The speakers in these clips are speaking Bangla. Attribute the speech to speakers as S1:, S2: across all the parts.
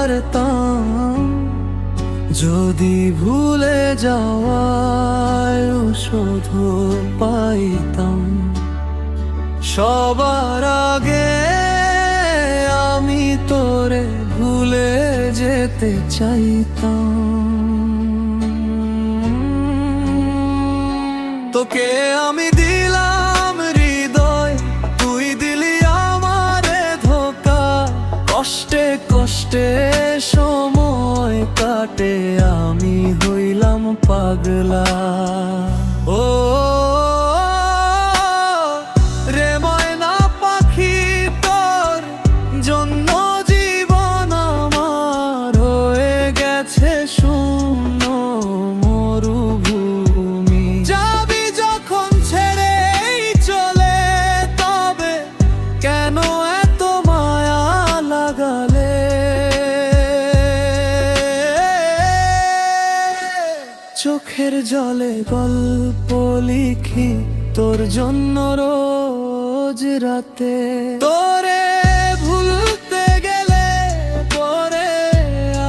S1: পারতাম, যদি ভুলে যাওয়ার ঔষধ পাইতাম। সবার আগে আমি তোরে ভুলে যেতে চাইতাম। তোকে আমি দিলাম হৃদয়, তুই দিলি আমারে ধোঁকা। কষ্টে কষ্টে সময় কাটে, আমি হইলাম পাগলা। ও রে ময়না পাখি, তোর জন্য জীবন আমার হয়ে গেছে শূন্য মরুভূমি। যাবি যখন ছেড়ে চলে, তবে কেন এত মায়া লাগালে? চোখের জলে গল্প লিখি তোর জন্য রোজ রাতে। তোরে ভুলতে গেলে পরে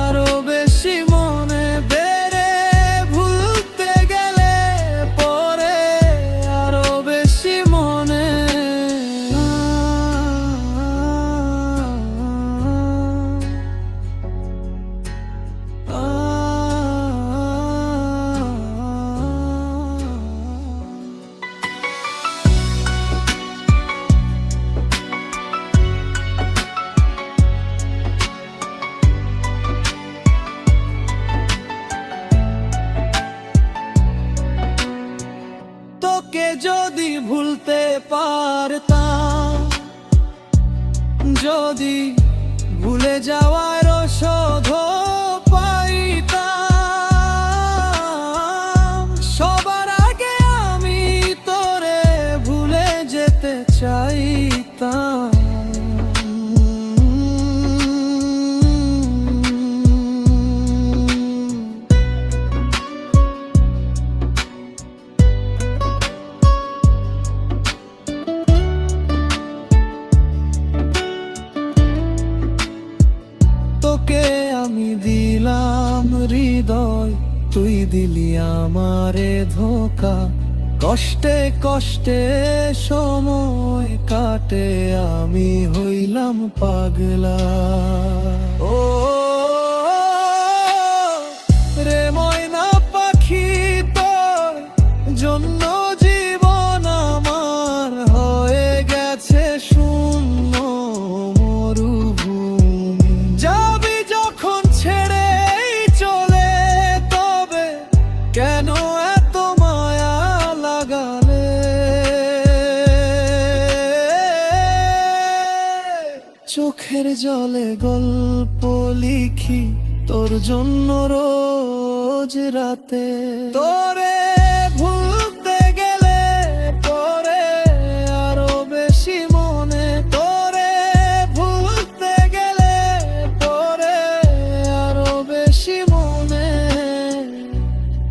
S1: আরো বেশি মনে বেড়ে, ভুলতে গেলে পরে আরো বেশি মনে। তোকে যদি ভুলতে পারতাম, যদি ভুলে যাওয়ার ঔষধ পাইতাম। সবার আগে আমি তোরে ভুলে যেতে চাইতাম। তোকে আমি দিলাম হৃদয়, তুই দিলি আমারে ধোঁকা। কষ্টে কষ্টে সময় কাটে, আমি হইলাম পাগলা। ও রে ময়না পাখি, তোর জন্য জীবন আমার হয়ে গেছে শূন্য মরুভূমি। যাবি যখন ছেড়ে চলে, তবে কেন এত মায়া লাগালে? চোখের জলে গল্প লিখি তোর জন্য রোজ রাতে। তোরে ভুলতে গেলে পরে আরো বেশি মনে, তোরে ভুলতে গেলে পরে আরো বেশি মনে।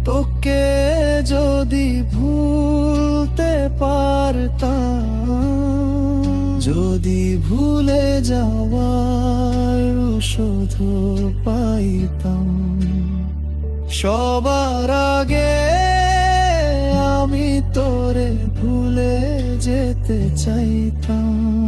S1: তোকে যদি ভুলতে পারতাম, যদি ভুলে যাওয়ার ঔষধ পাইতাম। সবার আগে আমি তোরে ভুলে যেতে চাইতাম।